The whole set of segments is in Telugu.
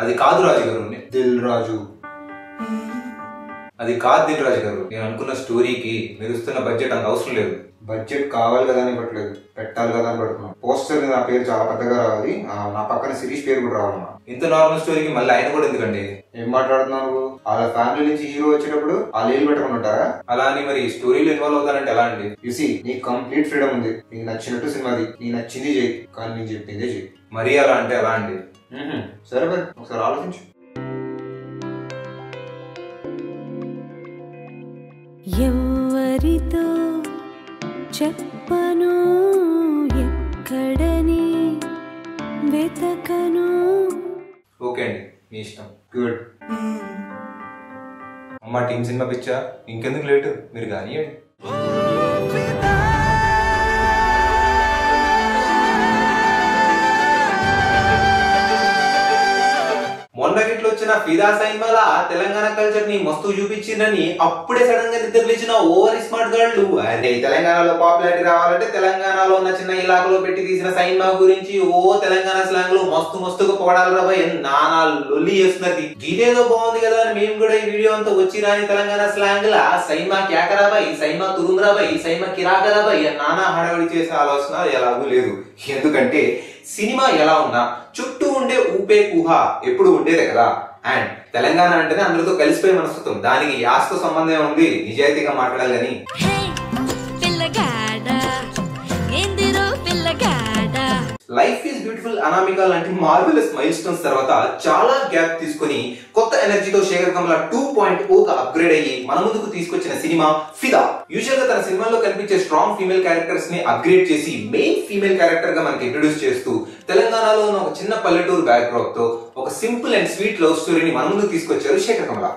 అది కాదు రాజు గారు. దిల్ రాజు. అది కాదు దిల్ రాజు గారు. నేను అనుకున్న స్టోరీకి మీరు ఇస్తున్న బడ్జెట్ అంత అవసరం లేదు. బడ్జెట్ కావాలి కదా అని ఇవ్వట్లేదు, పెట్టాలి కదా అని పెడుతున్నాం. పోస్టర్ నా పేరు చాలా పెద్దగా రావాలి, నా పక్కన శిరీష్ పేరు కూడా రావాలన్నా. ఇంత నార్మల్ స్టోరీకి మళ్ళీ ఆయన కూడా ఎందుకండి? ఏం మాట్లాడుతున్నావు? వాళ్ళ ఫ్యామిలీ నుంచి హీరో వచ్చేటప్పుడు వాళ్ళు ఏళ్ళు పెట్టుకుని ఉంటారా? అలా అని మరి స్టోరీలో ఇన్వాల్వ్ అవుతారంటే ఎలా అండి? యూసీ, నీకు కంప్లీట్ ఫ్రీడమ్ ఉంది. నీకు నచ్చినట్టు సినిమాది, నీకు నచ్చింది చేయి, కానీ నీకు చెప్పిందే చేయి. మరీ అలా అంటే ఎలా అండి? సరే మరి ఒకసారి ఆలోచించు. ఎవరితో చెప్పను, ఎక్కడని వెతకను. ఓకే అండి, మీ ఇష్టం. గుడ్. అమ్మ టీమ్ సినిమా పిచ్చా, ఇంకెందుకు లేటు, మీరు కానివ్వండి. మొన్నగిట్లో వచ్చిన ఫిదా సినిమాల తెలంగాణ కల్చర్ ని మస్తు చూపించిందని అప్పుడే సడన్ గా నిద్రలేచిన ఓవర్ స్మార్ట్ గాళ్ళు అదే తెలంగాణలో పాపులారిటీ రావాలంటే తెలంగాణలో ఉన్న చిన్న ఇలాకలో పెట్టి తీసిన సినిమా గురించి తెలంగాణ స్లాంగ్ లో మస్తుగా పొగడాలి రాబాయ్, నానా లొల్లి చేస్తున్నది. ఇదేదో బాగుంది కదా అని మేము కూడా ఈ వీడియో అంతా వచ్చి రాని తెలంగాణ స్లాంగ్ లా సైమా క్యాకరాబాయ్, సైమా తురుంద్రాబాయ్, సైమా కిరాకరాబాయ్ నానా హడావిడి చేసే ఆలోచన ఎలాగూ లేదు. ఎందుకంటే సినిమా ఎలా ఉన్నా చుట్టూ ఉండే ఊపే కుహ ఎప్పుడు ఉండేదే కదా. అండ్ తెలంగాణ అంటేనే అందరితో కలిసిపోయే మనస్తత్వం, దానికి యాస్తో సంబంధం ఉంది. నిజాయితీగా మాట్లాడాలి కానీ లైఫ్ ఈజ్ బ్యూటిఫుల్ అనామిక లాంటి మార్వెలస్ మైల్ స్టోన్స్ తర్వాత చాలా గ్యాప్ తీసుకుని కొత్త ఎనర్జీతో శేఖర్ కమల 2.0 అప్గ్రేడ్ అయ్యి మన ముందుకు తీసుకొచ్చిన సినిమా ఫిదా. యూజువల్ గా తన సినిమాలో కనిపించే స్ట్రాంగ్ ఫీమేల్ క్యారెక్టర్స్ ని అప్గ్రేడ్ చేసి మెయిన్ ఫీమేల్ క్యారెక్టర్ గా మనకి ఇంట్రొడ్యూస్ చేస్తూ తెలంగాణలో ఉన్న ఒక చిన్న పల్లెటూరు బ్యాక్డ్రాప్ తో ఒక సింపుల్ అండ్ స్వీట్ లవ్ స్టోరీని మన ముందుకు తీసుకొచ్చారు శేఖర్ కమల.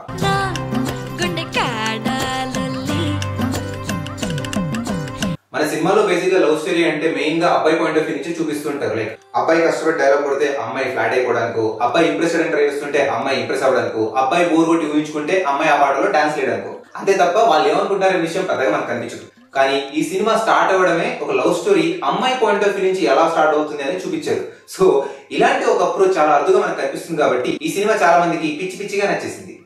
మన సినిమాలో బేసిక్ గా లవ్ స్టోరీ అంటే మెయిన్ గా అబ్బాయి పాయింట్ ఆఫ్ వ్యూ నుంచి చూపిస్తుంటారు. లైక్ అబ్బాయి కష్టపడి డైలాగ్ కొడితే అమ్మాయి ఫ్లాట్ అయిపోవడానికో, అబ్బాయి ఇంప్రెస్ అవ్వడానికి ట్రై చేస్తుంటే అమ్మాయి ఇంప్రెస్ అవ్వడానికో, అబ్బాయి బోర్ కొట్టి ఊహించుకుంటే అమ్మాయి ఆ పాటలో డాన్స్ వేయడానికో. అంతే తప్ప వాళ్ళు ఏమనుకుంటారనే విషయం పెద్దగా మనకు కనిపించదు. కానీ ఈ సినిమా స్టార్ట్ అవ్వడమే ఒక లవ్ స్టోరీ అమ్మాయి పాయింట్ ఆఫ్ వ్యూ నుంచి ఎలా స్టార్ట్ అవుతుంది అని చూపించారు. సో ఇలాంటి ఒక అప్రోచ్ చాలా అరుదుగా మనకు కనిపిస్తుంది కాబట్టి ఈ సినిమా చాలా మందికి పిచ్చిగా నచ్చేసింది.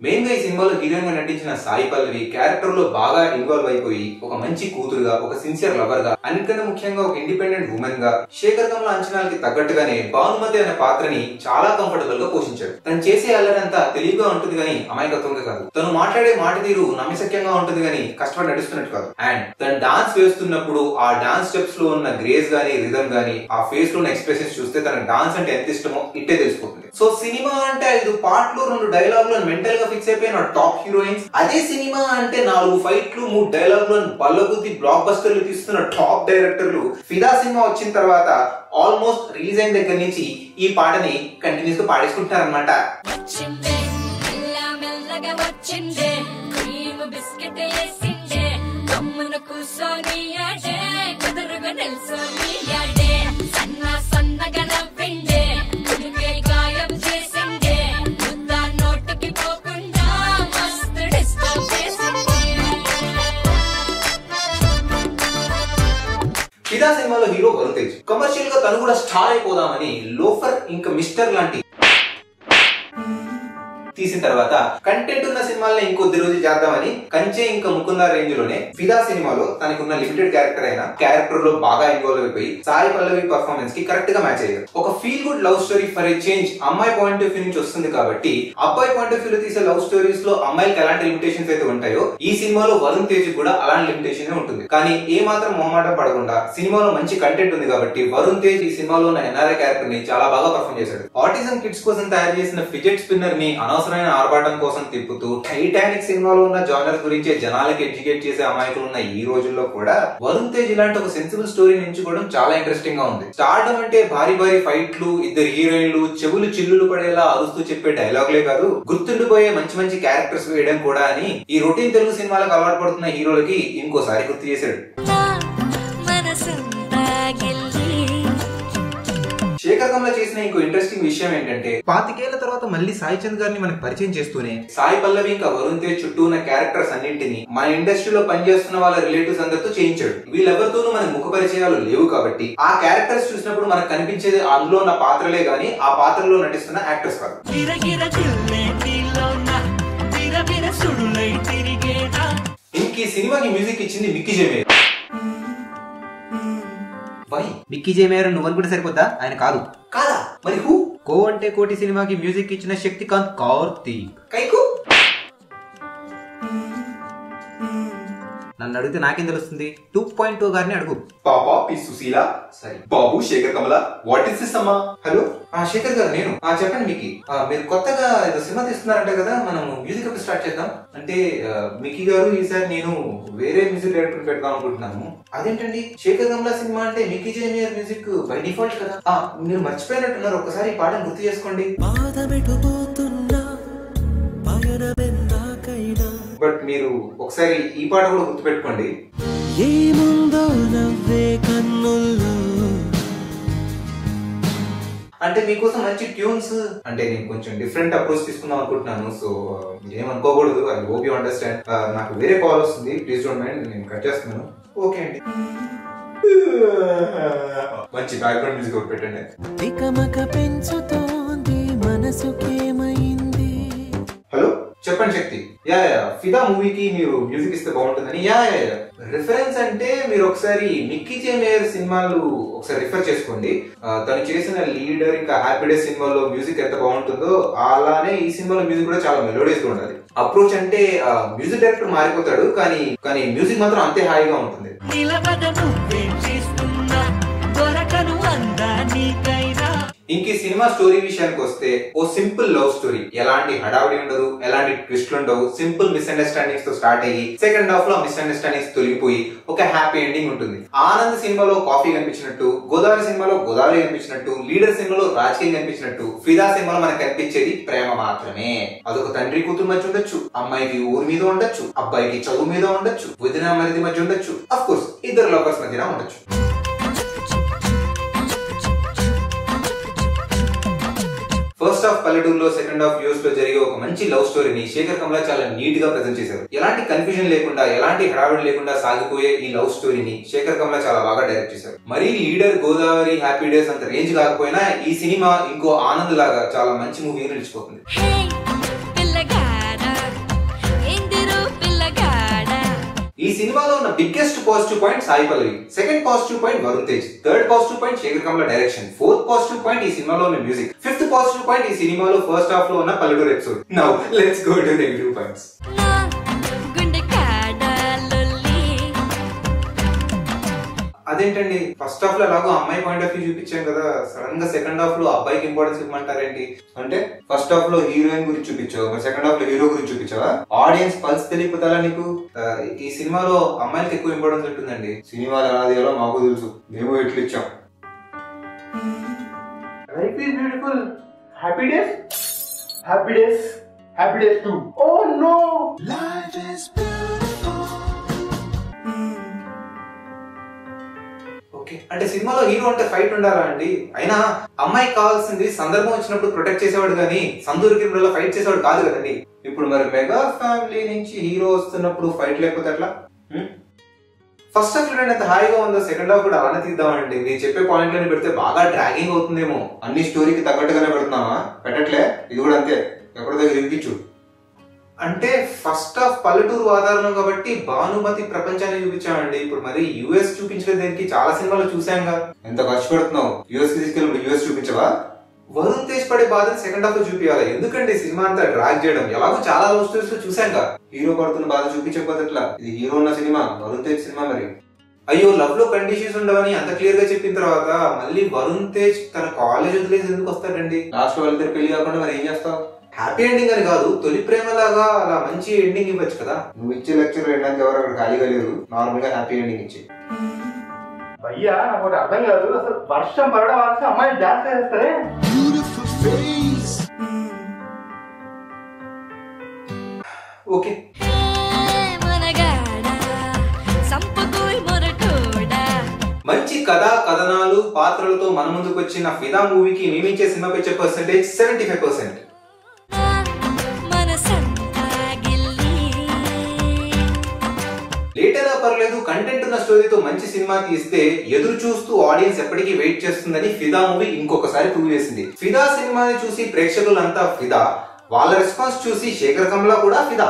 మెయిన్ గా ఈ సినిమాలో హీరోయిన్ గా నటించిన సాయి పల్లవి క్యారెక్టర్ లో బాగా ఇన్వాల్వ్ అయిపోయి ఒక మంచి కూతురుగా, ఒక సిన్సియర్ లవర్ గా, అన్నిటికన్నా ముఖ్యంగా ఒక ఇండిపెండెంట్ ఉమెన్ గా శేఖర్ కమల అంచనాలకి తగ్గట్టుగానే భానుమతి అనే పాత్రని చాలా కంఫర్టబుల్ గా పోషించాడు. తను చేసే అల్లరంతా తెలివిగా ఉంటుంది కానీ అమాయకత్వంగా కాదు. తను మాట్లాడే మాట తీరు నమ్మశక్యంగా ఉంటుంది కానీ కష్టపడి నడుస్తున్నట్టు కాదు. అండ్ తను డాన్స్ వేస్తున్నప్పుడు ఆ డాన్స్ స్టెప్స్ లో ఉన్న గ్రేస్ గానీ, రిథమ్ గానీ, ఆ ఫేస్ లో ఉన్న ఎక్స్ప్రెషన్స్ చూస్తే తన డాన్స్ అంటే ఎంత ఇష్టమో ఇట్టే తెలిసిపోతుంది. సో సినిమా అంటే 5 పాటలు 2 డైలాగులు మెంటల్ గా ఫిక్స్ అయిపోయిన టాప్ హీరోయిన్స్. అదే సినిమా అంటే 4 ఫైట్లు 3 డైలాగులు బల్లగుద్ది బ్లాక్ బస్టర్లు తీస్తున్న టాప్ డైరెక్టర్లు. ఫిదా సినిమా వచ్చిన తర్వాత ఆల్మోస్ట్ రిలీజ్ అయిన దగ్గర నుంచి ఈ పాటని కంటిన్యూస్ గా పాడేసుకుంటున్నారనమాట. ఫిదా సినిమాలో హీరో వరుణ్ తేజ్ కమర్షియల్ గా తను కూడా స్టార్ అయిపోదామని లోఫర్ ఇంకా మిస్టర్ లాంటి తీసిన తర్వాత కంటెంట్ ఉన్న సినిమాలని ఇంకొద్ది రోజు చేద్దామని కంచె ఇంకా ముకుందా రేంజ్ లోనే ఫిదా సినిమాలో తనకున్న లిమిటెడ్ క్యారెక్టర్ అయిన క్యారెక్టర్ లో బాగా ఇన్వాల్వ్ అయిపోయి సాయి పల్లవి పర్ఫార్మెన్స్ కి కరెక్ట్ గా మ్యాచ్ అయ్యారు. ఒక feel good love story for a change అమ్మాయి పాయింట్ ఆఫ్ వ్యూ నుంచి వస్తుంది కాబట్టి అబ్బాయి పాయింట్ ఆఫ్ వ్యూ లో తీసే లవ్ స్టోరీస్ లో అమ్మాయికి ఎలాంటి లిమిటేషన్స్ అయితే ఉంటాయో ఈ సినిమాలో వరుణ్ తేజ్ కూడా అలాంటి లిమిటేషన్ ఉంటుంది. కానీ ఏ మాత్రం మొహమాటం పడకుండా సినిమాలో మంచి కంటెంట్ ఉంది కాబట్టి వరుణ్ తేజ్ ఈ సినిమాలో ఉన్న ఎన్ఆర్ఐ క్యారెక్టర్ ని చాలా బాగా పర్ఫార్మ్ చేశాడు. ఆటిజం కిడ్స్ కోసం తయారు చేసిన ఫిజెట్ స్పిన్నర్ ని అనవసరమైన ఆర్భాటం కోసం తిప్పుతూ టైటానిక్ సినిమాలో ఉన్న జానర్ గురించి జనాలకి ఎడ్యుకేట్ చేసే అమాయకులు ఉన్న ఈ రోజుల్లో కూడా వరుణ్ తేజ్ ఇలాంటి ఒక సెన్సిబుల్ స్టోరీ ఎంచుకోవడం చాలా ఇంట్రెస్టింగ్ గా ఉంది. స్టార్డమ్ అంటే భారీ ఫైట్లు, 2 హీరోయిన్లు చెవులు చిల్లులు పడేలా అరుస్తూ చెప్పే డైలాగులే కాదు, గుర్తుండిపోయే మంచి క్యారెక్టర్స్ వేయడం కూడా అని ఈ రొటీన్ తెలుగు సినిమాలకు అలవాటు పడుతున్న హీరోలకి ఇంకోసారి గుర్తు చేశాడు. శేఖర్ కమల చేసిన ఇంకో ఇంట్రెస్టింగ్ విషయం ఏంటంటే 25 ఏళ్ల తర్వాత మళ్ళీ సాయి చంద్ గారిని మనకి పరిచయం చేస్తూనే సాయి పల్లవి ఇంకా వరుణ్ తేజ్ చుట్టూ ఉన్న క్యారెక్టర్స్ అన్నింటినీ మన ఇండస్ట్రీలో పనిచేస్తున్న వాళ్ళ రిలేటివ్స్ అందరితో చేయించాడు. వీళ్ళెవరితోనూ మనకు ముఖ పరిచయాలు లేవు కాబట్టి ఆ క్యారెక్టర్స్ చూసినప్పుడు మనకు కనిపించేది అందులో ఉన్న పాత్రలే గానీ ఆ పాత్రలో నటిస్తున్న యాక్టర్స్ కాదు. ఇంక ఈ సినిమాకి మ్యూజిక్ ఇచ్చింది మిక్కీ జే మేయర్. మిక్కీ జే మేయర్ నువ్వు అనుకుంటే సరిపోద్దా? ఆయన కాదు. కాదా? మరి హూ? కో అంటే కోటి సినిమాకి మ్యూజిక్ ఇచ్చిన శక్తికాంత్ కార్తీక్. కైకు నన్ను అడిగితే నాకేం తెలుస్తుంది? 2.2 గారిని అడుగు. పాపా పి సుశీల సరే బాబు Sekhar Kammula what is this అమ్మా? హలో శేఖర్ గారు నేను. చెప్పండి మిక్కీ, మీరు కొత్తగా ఏదో సినిమా తీస్తున్నారంట కదా, మనం మ్యూజిక్ అప్పుడు స్టార్ట్ చేద్దాం. అంటే మిక్కీ గారు ఈసారి నేను వేరే మ్యూజిక్ డైరెక్టర్ పెడదాం అనుకుంటున్నాను. అదేంటండి శేఖర్ కమల సినిమా అంటే Mickey J mayor music by default కదా. మీరు మర్చిపోయినట్టున్నారు, ఒకసారి ఈ పాటను గుర్తు చేసుకోండి. బట్ మీరు ఒకసారి ఈ పాట కూడా గుర్తుపెట్టుకోండి. అంటే మీకోసం మంచి ట్యూన్స్, అంటే నేను కొంచెం డిఫరెంట్ అప్రోచ్ తీసుకుందాం అనుకుంటున్నాను. సో ఏమనుకోకూడదు, ఐ హోప్ యూ అండర్స్టాండ్. నాకు వేరే కాల్ వస్తుంది, ప్లీజ్ డోంట్ మైండ్, నేను కట్ చేస్తున్నాను. ఓకే అండి. మంచి బ్యాక్గ్రౌండ్ మ్యూజిక్ ఒకటి పెట్టండి. హలో చెప్పండి శక్తి. యా ఫిదా మూవీకి మీరు మ్యూజిక్ ఇస్తే బాగుంటుందని. యా రిఫరెన్స్ అంటే మీరు ఒకసారి మిక్కీ జే మేయర్ సినిమాలు ఒకసారి రిఫర్ చేసుకోండి. తను చేసిన లీడర్ ఇంకా హ్యాపీ డేస్ సినిమాలో మ్యూజిక్ ఎంత బాగుంటుందో అలానే ఈ సినిమాలో మ్యూజిక్ కూడా చాలా మెలోడియస్ గా ఉండాలి. అప్రోచ్ అంటే మ్యూజిక్ డైరెక్టర్ మారిపోతాడు కానీ మ్యూజిక్ మాత్రం అంతే హాయిగా ఉంటుంది. ఇంక ఈ సినిమా స్టోరీ విషయానికి వస్తే ఓ సింపుల్ లవ్ స్టోరీ. ఎలాంటి హడావిడి ఉండదు, ఎలాంటి ట్విస్ట్లు ఉండవు. సింపుల్ మిస్అండర్స్టాండింగ్స్ తో స్టార్ట్ అయ్యి సెకండ్ హాఫ్ లో మిస్అండర్స్టాండింగ్స్ తొలగిపోయి ఒక హ్యాపీ ఎండింగ్ ఉంటుంది. ఆనంద్ సినిమాలో కాఫీ కనిపించినట్టు, గోదావరి సినిమాలో గోదావరి కనిపించినట్టు, లీడర్ సినిమాలో రాజకీయం కనిపించినట్టు, ఫిదా సినిమాలో మనకు కనిపించేది ప్రేమ మాత్రమే. అదొక తండ్రి కూతురు మధ్య ఉండొచ్చు, అమ్మాయికి ఊరి మీద ఉండొచ్చు, అబ్బాయికి చదువు మీద ఉండొచ్చు, వదిన మరిది మధ్య ఉండొచ్చు, అఫ్ కోర్స్ ఇద్దరు లవర్స్ మధ్యన ఉండొచ్చు. ఫస్ట్ హాఫ్ పల్లెటూరులో, సెకండ్ హాఫ్ యూఎస్ లో జరిగే ఒక మంచి లవ్ స్టోరీని శేఖర్ కమల చాలా నీట్ గా ప్రెజెంట్ చేశారు. ఎలాంటి కన్ఫ్యూజన్ లేకుండా, ఎలాంటి హడావిడి లేకుండా సాగిపోయే ఈ లవ్ స్టోరీని శేఖర్ కమల చాలా బాగా డైరెక్ట్ చేశారు. మరీ లీడర్, గోదావరి, హ్యాపీ డేస్ అంత రేంజ్ కాకపోయినా ఈ సినిమా ఇంకో ఆనంద్ లాగా చాలా మంచి మూవీగా నిలిచిపోతుంది. ఈ సినిమాలో ఉన్న biggest positive point Sai Pallavi, second positive point Varun Tej, third positive point Sekhar Kammula direction, fourth positive point ఈ సినిమాలో ఉన్న మ్యూజిక్, ఫిఫ్త్ పాజిటివ్ పాయింట్ ఈ సినిమాలో ఫస్ట్ హాఫ్ లో ఉన్న పల్లెటూరు episode. Now let's go to negative points. అదేంటండి ఫస్ట్ హాఫ్ లో ఎలాగో అమ్మాయి పాయింట్ ఆఫ్ వ్యూ చూపించాం కదా, సడన్ గా సెకండ్ హాఫ్ లో అబ్బాయికి ఇంపార్టెన్స్ ఇవ్వమంటారేంటి? అంటే ఫస్ట్ హాఫ్ లో హీరోయిన్ గురించి చూపించావు, సెకండ్ హాఫ్ లో హీరో గురించి చూపించావా? ఆడియన్స్ పల్స్ తెలియపోతారా నీకు? ఈ సినిమాలో అమ్మాయిలకి ఎక్కువ ఇంపార్టెన్స్ ఉంటుందండి. సినిమాలు ఎలా తీయాలో మాకు తెలుసు, మేము ఎట్లు ఇచ్చాం. Life is beautiful. Happy days, happy days, happy days too. Oh no, life is అంటే సినిమాలో హీరో అంటే ఫైట్ ఉండాలా అండి? అయినా అమ్మాయికి కావాల్సింది సందర్భం వచ్చినప్పుడు ప్రొటెక్ట్ చేసేవాడు కానీ సందూరికి ఫైట్ చేసేవాడు కాదు కదండి. ఇప్పుడు మరి మెగా ఫ్యామిలీ నుంచి హీరో వస్తున్నప్పుడు ఫైట్ లేకపోతే అట్లా? ఫస్ట్ హాఫ్ చూడండి ఎంత హాయిగా ఉందో, సెకండ్ హాఫ్ కూడా అలానే తీద్దామండి. మీరు చెప్పే పాయింట్లని పెడితే బాగా డ్రాగింగ్ అవుతుందేమో. అన్ని స్టోరీకి తగ్గట్టుగానే పెడుతున్నావా? పెట్టట్లే, ఇది కూడా అంతే, ఎక్కడో దగ్గర వినిపించు. అంటే ఫస్ట్ హాఫ్ పల్లెటూరు వాతావరణం కాబట్టి భానుమతి ప్రపంచాన్ని చూపించామండి. ఇప్పుడు మరి యుఎస్ చూపించలేదు, దానికి చాలా సినిమాలు చూసాంగా. ఎంత ఖర్చు పెడుతున్నావు? యుఎస్ కి తీసుకెళ్ళి యుఎస్ చూపించవా? వరుణ్ తేజ్ పడే బాధను సెకండ్ హాఫ్ లో చూపించాలి. ఎందుకండి సినిమా అంతా డ్రాగ్ చేయడం? ఎలాగో చాలా లవ్ స్టోరీస్ లో చూసాంగా. హీరో పడుతున్న బాధ చూపించకపోతే ఎట్లా? ఇది హీరో ఉన్న సినిమా, వరుణ్ తేజ్ సినిమా. మరి అయ్యో లవ్ లో కండిషన్స్ ఉండవని అంత క్లియర్ గా చెప్పిన తర్వాత మళ్ళీ వరుణ్ తేజ్ తన కాలేజ్ వదిలేసి ఎందుకు వస్తాడండి? లాస్ట్ లో వెళ్తే పెళ్లి కాకుండా మరి ఏం చేస్తావు? హ్యాపీ ఎండింగ్ అని కాదు, తొలి ప్రేమ లాగా అలా మంచి ఎండింగ్ ఇవ్వచ్చు కదా. నువ్వు ఇచ్చే లెక్చర్ వినడానికి ఎవరు అక్కడ ఖాళీగా లేరు. నార్మల్ గా హ్యాపీ ఎండింగ్ ఇచ్చి. భయ్యా నాకు ఒకటి అర్థం కాదు, అసలు వర్షం పడడం వలసి అమ్మాయి డాన్స్ చేస్తారే. ఓకే మంచి కథా కథనాలు, పాత్రలతో మన ముందుకు వచ్చిన ఫిదా మూవీకి మేమిచ్చే సినిమా పిక్చర్ పర్సెంటేజ్ 75%. లేట్ అయినా పర్లేదు, కంటెంట్ ఉన్న స్టోరీతో మంచి సినిమా తీస్తే ఎదురు చూస్తూ ఆడియన్స్ ఎప్పటికీ వెయిట్ చేస్తుందని ఫిదా మూవీ ఇంకొకసారి ప్రూవ్ చేసింది. ఫిదా సినిమాని చూసి ప్రేక్షకులంతా ఫిదా, వాళ్ళ రెస్పాన్స్ చూసి శేఖర్ కమ్లా కూడా ఫిదా.